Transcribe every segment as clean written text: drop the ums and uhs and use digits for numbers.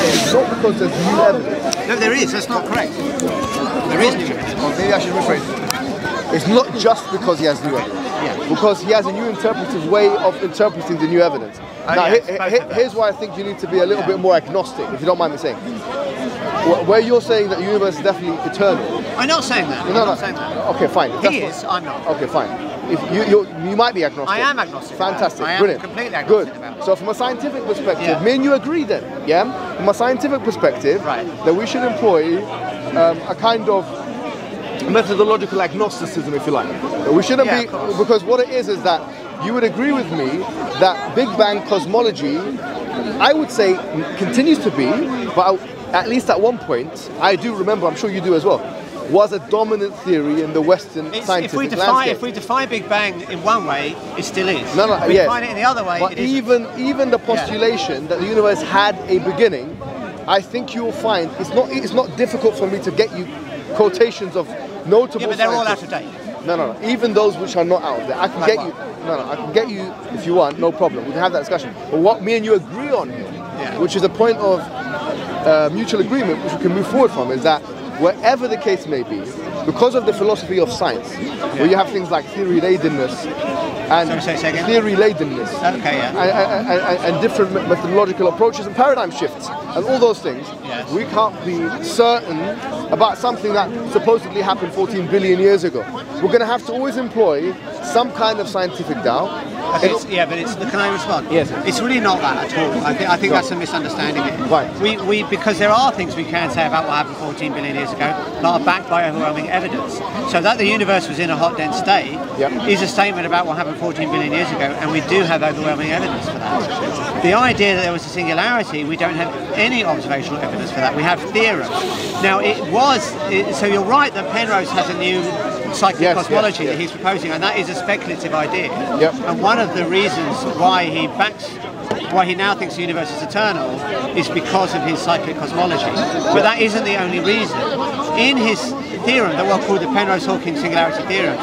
It's not because there's new evidence. No, there is. That's not correct. There is new evidence. Or maybe I should rephrase it. It's not just because he has new evidence. Yeah. Because he has a new interpretive way of interpreting the new evidence. Now, here's why I think you need to be a little bit more agnostic, if you don't mind me saying. Where you're saying that the universe is definitely eternal. I'm not saying that. I'm not saying that. Okay, fine. He is. I'm not. Okay, fine. If you might be agnostic. I am agnostic. Fantastic. I am Brilliant. completely agnostic. Good. About it. So from a scientific perspective, me and you agree then, yeah? From a scientific perspective, that we should employ a kind of methodological agnosticism, if you like. We shouldn't be, because what it is that you would agree with me that Big Bang cosmology, I would say, continues to be, but at least at one point, I do remember, I'm sure you do as well, was a dominant theory in the Western scientific landscape. If we define Big Bang in one way, it still is. No, if we define it in the other way, but it isn't. even the postulation that the universe had a beginning, I think you will find it's not difficult for me to get you quotations of notable. Yeah, but they're all out of date. No. Even those which are not out of date, I can get you. I can get you if you want. No problem. We can have that discussion. But what me and you agree on here, which is a point of mutual agreement, which we can move forward from, is that wherever the case may be, because of the philosophy of science, where you have things like theory ladenness and and different methodological approaches and paradigm shifts and all those things, we can't be certain about something that supposedly happened 14 billion years ago. We're going to have to always employ some kind of scientific doubt. Okay, can I respond? Yes. It's really not that at all. I think that's a misunderstanding. Right. Because there are things we can say about what happened 14 billion years ago that are backed by overwhelming evidence. So that the universe was in a hot, dense state is a statement about what happened 14 billion years ago, and we do have overwhelming evidence for that. The idea that there was a singularity, we don't have any observational evidence for that. We have theorems. Now, so you're right that Penrose has a new cyclic cosmology that he's proposing, and that is a speculative idea. And one of the reasons why he now thinks the universe is eternal is because of his cyclic cosmology. But that isn't the only reason. In his theorem, that we'll call the Penrose-Hawking singularity theorem,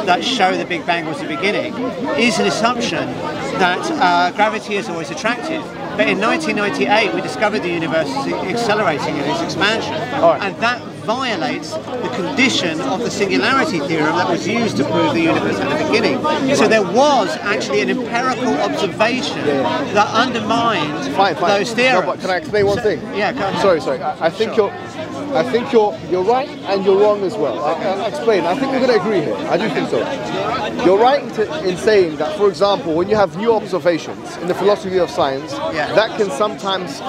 that show the Big Bang was the beginning, is an assumption that gravity is always attractive. But in 1998, we discovered the universe is accelerating in its expansion, and that violates the condition of the singularity theorem that was used to prove the universe at the beginning. So there was actually an empirical observation that undermined those theorems. No, but can I explain one thing? Yeah, go ahead. Sorry. I think you're right and you're wrong as well. I'll explain. I think we're going to agree here. I do think so. You're right in saying that, for example, when you have new observations in the philosophy of science, that can sometimes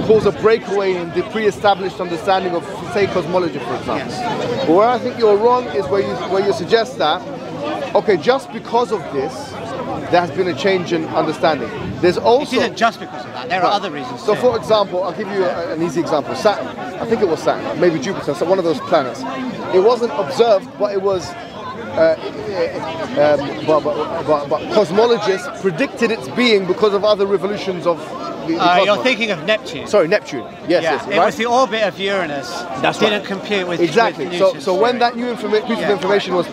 cause a breakaway in the pre-established understanding of, say, cosmology, for example. But where I think you're wrong is where you suggest that, okay, just because of this, there has been a change in understanding. There's also... It isn't just because of that. There are other reasons. So, for example, I'll give you an easy example. Saturn. I think it was Saturn, maybe Jupiter, so one of those planets. It wasn't observed, but it was... but cosmologists predicted its being because of other revolutions of the cosmos. You're thinking of Neptune. Sorry, Neptune. Yes. It was the orbit of Uranus. That didn't compute with Newton's so when that new piece of information was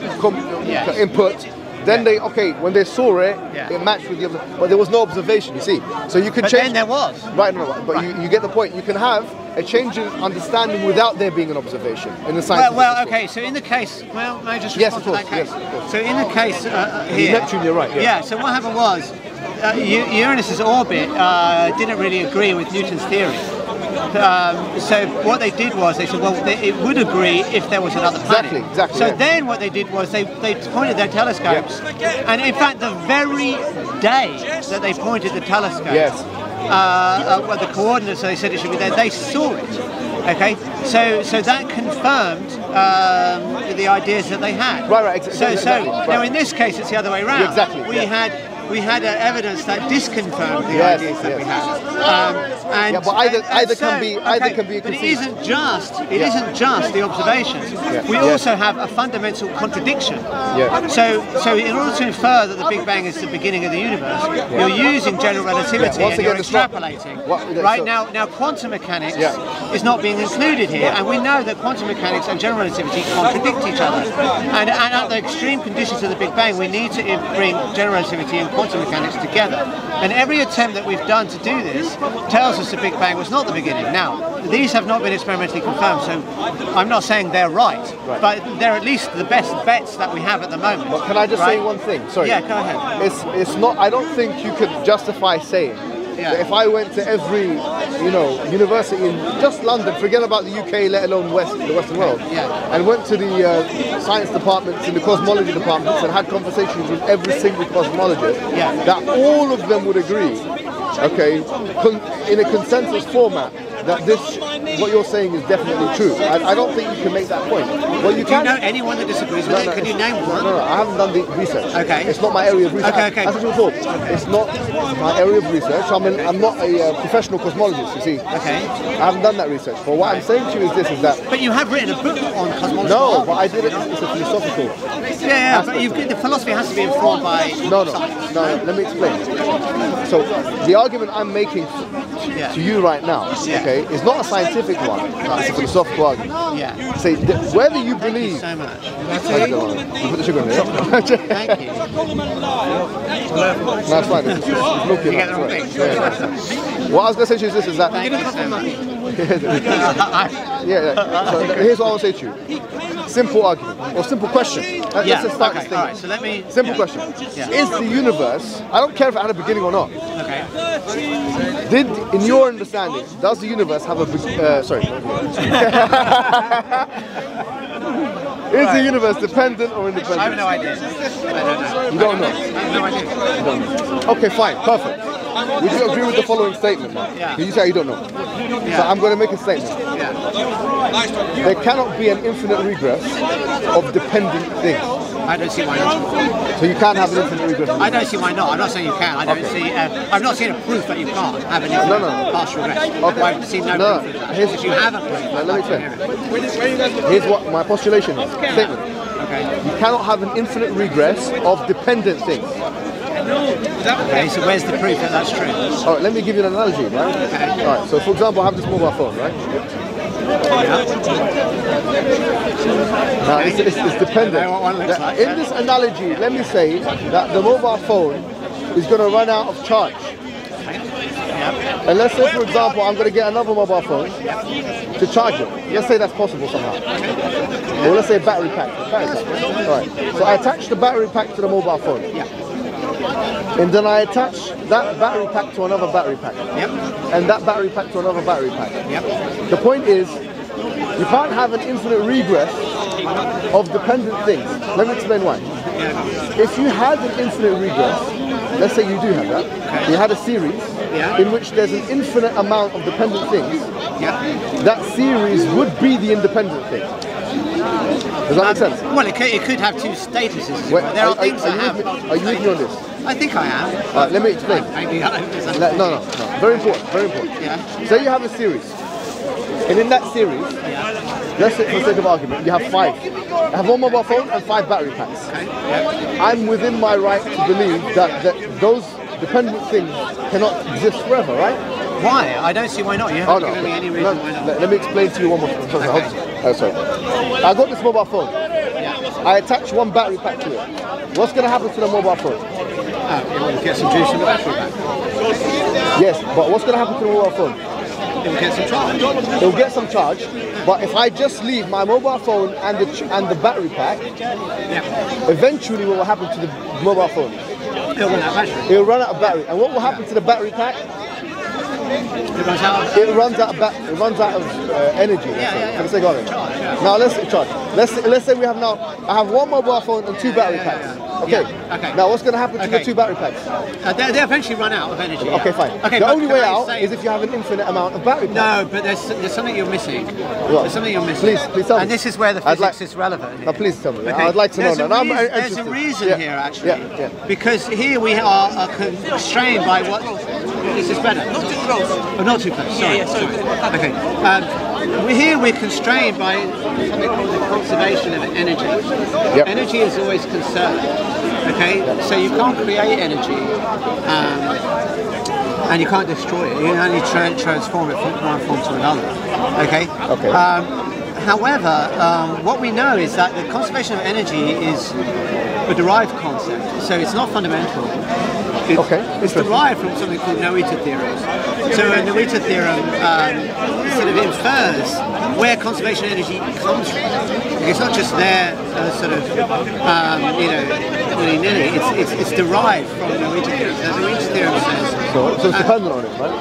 input, then when they saw it, it matched with the other, but there was no observation, you see. So you could change. Then there was. Right, but you get the point. You can have a change in understanding without there being an observation in the science. Okay, so in the case, may I just respond to that case? Yes, so in the case here, Neptune, you're right. Yeah, so what happened was, Uranus's orbit didn't really agree with Newton's theory. So what they did was they said, it would agree if there was another planet. Exactly. So then what they did was they pointed their telescopes, and in fact the very day that they pointed the telescope, the coordinates they said it should be there, they saw it. Okay, so that confirmed the ideas that they had. Right. Now in this case it's the other way around. We had evidence that disconfirmed the ideas that we had. But either can be. But it isn't just the observations. We also have a fundamental contradiction. So in order to infer that the Big Bang is the beginning of the universe, you're using general relativity and you're extrapolating. Now quantum mechanics is not being included here, and we know that quantum mechanics and general relativity contradict each other. And at the extreme conditions of the Big Bang, we need to bring general relativity and quantum mechanics together. And every attempt that we've done to do this tells us the Big Bang was not the beginning. Now, these have not been experimentally confirmed, so I'm not saying they're right, but they're at least the best bets that we have at the moment. But can I just say one thing? Sorry. Yeah, go ahead. It's not. I don't think you could justify saying that if I went to every, university in just London, forget about the UK, let alone the Western world, and went to the science departments and the cosmology departments and had conversations with every single cosmologist, that all of them would agree, okay, in a consensus format, that what you're saying is definitely true. I don't think you can make that point. Well, Do you know anyone that disagrees with it? Can you name one? No, I haven't done the research. Okay. It's not my area of research. Okay. That's what you thought. It's not my area of research. I'm not a professional cosmologist, you see. Okay. I haven't done that research. But what I'm saying to you is that... But you have written a book on cosmology. No, but I did it. It's a philosophical. Yeah, but the philosophy has to be informed by science. No, let me explain. So, the argument I'm making to you right now, okay, is not a scientific one. It's a philosophical argument. Yeah. Say, whether you believe... Thank you so much. You put the sugar in there. Thank you. No, it's fine. It's milky. You get the wrong thing. What I was going to say to you is that... Thank you so much. So here's what I want to say to you. Simple argument, or simple question. Let's just start this thing. All right, so let me... Simple question. Is the universe... I don't care if it had a beginning or not. Okay. In your understanding, does the universe have a... Is the universe dependent or independent? I have no idea. You don't know? I have no idea. You don't know. Okay, fine, perfect. Would you agree with the following statement now? Yeah. You say you don't know. So I'm going to make a statement. There cannot be an infinite regress of dependent things. I don't see why not. So you can't have an infinite regress. I don't see why not. I'm not saying you can. I don't see. I've not seen a proof that you can't have an infinite partial regress. Okay. I've seen no proof of that. If you haven't proved that, let me explain. Here's what my postulation is. Statement. Okay. You cannot have an infinite regress of dependent things. Okay, so where's the proof that that's true? Alright, let me give you an analogy, right? Okay. Alright, so for example, I have this mobile phone, right? Now, it's dependent. In this analogy, let me say that the mobile phone is going to run out of charge. And let's say, for example, I'm going to get another mobile phone to charge it. Let's say that's possible somehow. Or let's say a battery pack. Alright, so I attach the battery pack to the mobile phone. And then I attach that battery pack to another battery pack. And that battery pack to another battery pack. The point is, you can't have an infinite regress of dependent things. Let me explain why. If you had an infinite regress, let's say you do have that, you had a series in which there's an infinite amount of dependent things, that series would be the independent thing. Does that make sense? Well, it could have two statuses. There are things that have... Are you with me on this? I think I am. Let me explain. Maybe No. Very important. Say you have a series. And in that series, let's say for the sake of argument, you have 5. I have one mobile phone and 5 battery packs. I'm within my right to believe that those dependent things cannot exist forever, right? Why? I don't see why not. You haven't given me any reason why not. Let me explain to you one more thing. Sorry. I got this mobile phone. I attach one battery pack to it. What's going to happen to the mobile phone? It will get some juice in the battery pack. Yes, but what's going to happen to the mobile phone? It will get some charge. It will get some charge, but if I just leave my mobile phone and the battery pack, eventually what will happen to the mobile phone? It will run out of battery. It will run out of battery. And what will happen to the battery pack? It runs out of energy. Now let's charge. Let's say we have I have one mobile phone and 2 battery packs. Okay. Now what's going to happen to the 2 battery packs? They eventually run out of energy. Okay, fine. Okay, the only way out is if you have an infinite amount of battery packs. No, but there's something you're missing. What? There's something you're missing. Please tell me. And this is where the physics is relevant. Now, please tell me. I'd like to know that. There's a reason here, actually. Because here we are constrained by what... Is this better? Not too close. Oh, not too close. Sorry. Okay. Here we're constrained by something called the conservation of energy. Energy is always conserved. Okay, so you can't create energy and you can't destroy it. You can only transform it from one form to another. Okay. However, what we know is that the conservation of energy is a derived concept, so it's not fundamental. It's derived from something called no-eta theorems. So a no-eta theorem sort of infers where conservation energy comes from. It's not just there sort of, willy-nilly. It's derived from the no-eta theorem. The no-eta theorem says... So it's dependent on it, right?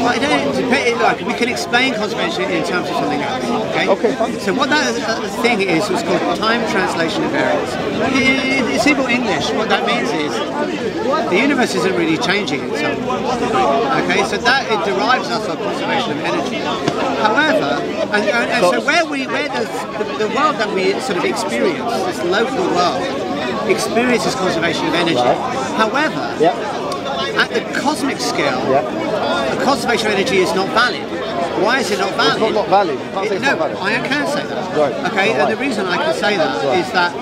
Well, it don't depend, like, we can explain conservation in terms of something else, okay? Okay, fine. So what that thing is called time translation invariance. In simple English, what that means is the universe isn't really changing in some degree, okay? So that, it derives us of conservation of energy. However, so where the world that we sort of experience, this local world, experiences conservation of energy. However, at the cosmic scale, the conservation of energy is not valid. Why is it not valid? It's not valid. You can't say it's not valid. I can say that. Right. Okay, and the reason I can say that is that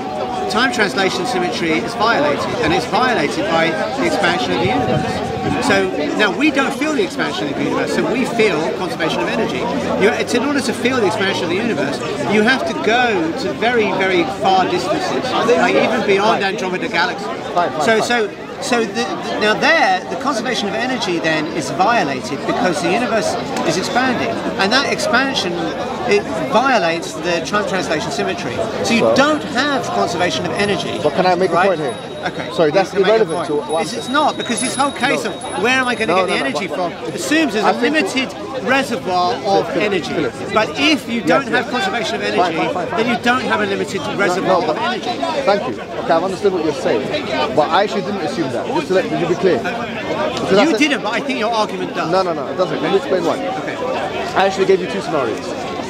time translation symmetry is violated, and it's violated by the expansion of the universe. So now we don't feel the expansion of the universe, so we feel conservation of energy. In order to feel the expansion of the universe, you have to go to very, very far distances, like even beyond Andromeda Galaxy. So now the conservation of energy then is violated because the universe is expanding, and that expansion, it violates the time translation symmetry. So you don't have conservation of energy. But can I make a point here? Okay. Sorry, that's irrelevant to what It's not, because this whole case of where am I going to get the energy from assumes there's a limited reservoir of energy. But if you don't have conservation of energy, then you don't have a limited reservoir of energy. Thank you. Okay, I've understood what you're saying. But I actually didn't assume that. Just to let you be clear. You didn't, but I think your argument does. No, it doesn't. Let me explain why. Okay. I actually gave you two scenarios.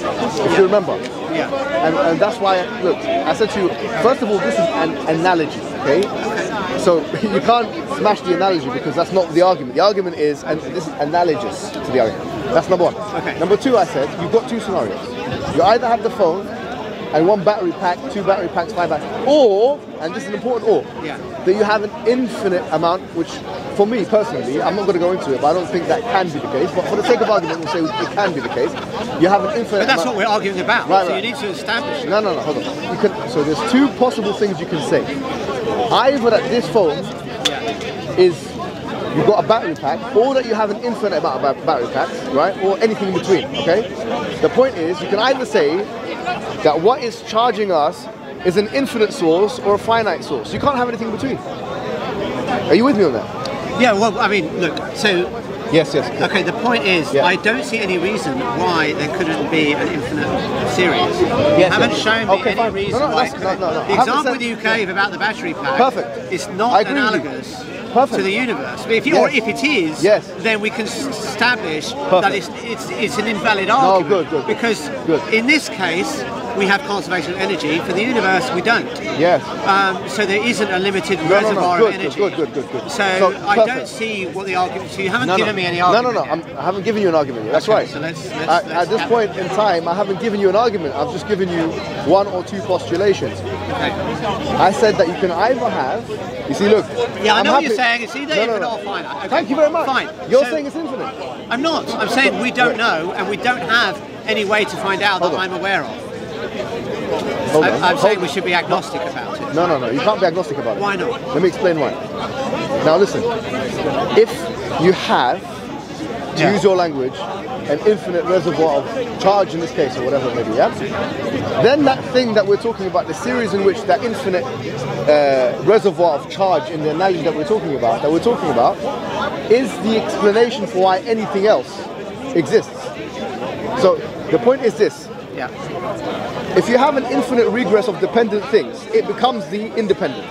If you remember. Yeah. And that's why, look, I said to you, first of all, this is an analogy, okay? So you can't smash the analogy because that's not the argument. The argument is, and this is analogous to the argument. That's number one. Okay. Number two, I said, you've got two scenarios. You either have the phone and one battery pack, two battery packs, 5 batteries, or, and this is an important or, that you have an infinite amount, which for me personally, I'm not going to go into it, but I don't think that can be the case. But for the sake of argument, we'll say it can be the case. You have an infinite. But that's what we're arguing about. Right, so you need to establish it. No, hold on. You can. So there's two possible things you can say. Either that this phone is you've got a battery pack, or that you have an infinite amount of battery packs, right? Or anything in between. Okay. The point is, you can either say that what is charging us is an infinite source or a finite source. You can't have anything in between. Are you with me on that? Yeah, well, I mean, look, so... Yes. Okay, the point is, I don't see any reason why there couldn't be an infinite series. You haven't shown me any reason why... The example with you gave about the battery pack is not analogous to the universe. But if it is, then we can establish that it's an invalid argument. Good. Because in this case, we have conservation of energy. For the universe, we don't. Yes. So there isn't a limited reservoir of energy. Good. So I don't see what the argument. So you haven't given me any argument. I haven't given you an argument yet. That's right. So let's at this point in time, I haven't given you an argument. I've just given you one or two postulations. Okay. I said that you can either have. You see, look. Yeah, I know what you're saying. It's either infinite or finite. Okay. Thank you very much. Fine. You're saying it's infinite. I'm not. I'm saying we don't know, and we don't have any way to find out that I'm aware of. I'm saying we should be agnostic about it. No. You can't be agnostic about it. Why not? Let me explain why. Now listen. If you have, to use your language, an infinite reservoir of charge in this case, or whatever it may be, then that thing that we're talking about, the series in which that infinite reservoir of charge in the analogy that we're talking about, is the explanation for why anything else exists. So the point is this. Yeah. If you have an infinite regress of dependent things, it becomes the independent.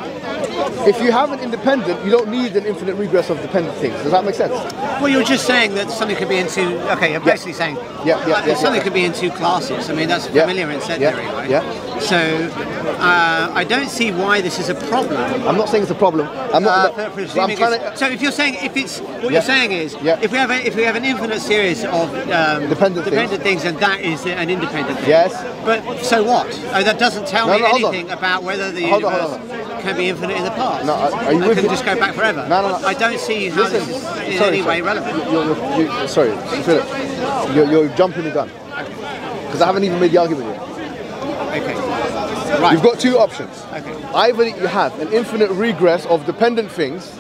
If you have an independent, you don't need an infinite regress of dependent things. Does that make sense? Well, you're just saying that something could be in two... Okay, you're basically saying something could be in two classes. I mean, that's familiar in set theory, right? Yeah. So, I don't see why this is a problem. I'm not saying it's a problem. I'm not... So if you're saying... What you're saying is, if we have an infinite series of dependent things, and that is an independent thing. Yes. But so what? That doesn't tell me anything about whether the universe can be infinite in the past. No, are you with me? Just go back forever. No. I don't see how this is in any way relevant. Sorry, Philip. You're jumping the gun. Because I haven't even made the argument yet. Okay. Right. You've got two options. Okay. Either you have an infinite regress of dependent things,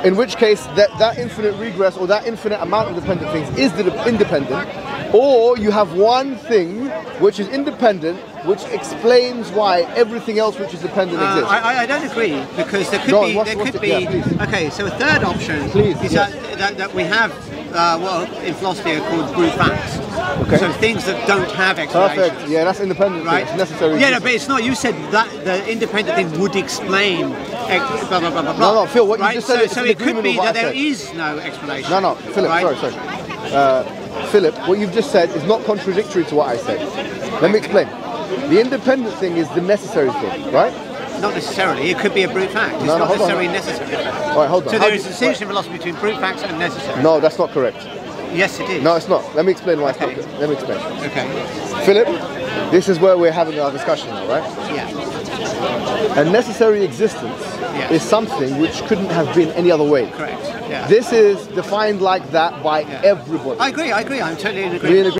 In which case, that infinite regress or that infinite amount of dependent things is independent, or you have one thing which is independent, which explains why everything else which is dependent exists. I don't agree, because there could be. Yeah, okay, so a third option is that we have what in philosophy are called brute facts. Okay. So things that don't have explanation. Perfect. Yeah, that's independent. Right. It's necessary. Yeah, no, but it's not. You said that the independent thing would explain blah blah blah blah. No, Phil, what you just said. So it could be that there is no explanation. No, Philip. Right? Sorry. Philip, what you've just said is not contradictory to what I said. Let me explain. The independent thing is the necessary thing, right? Not necessarily. It could be a brute fact. It's not necessarily necessary. All right, hold on. So there is a distinction in philosophy between brute facts and necessary. No, that's not correct. Yes, it is. No, it's not. Let me explain why it's not. Let me explain. Okay. Philip, this is where we're having our discussion now, right? Yeah. A necessary existence is something which couldn't have been any other way. Correct. Yeah. This is defined like that by everybody. I agree. I'm totally in agreement.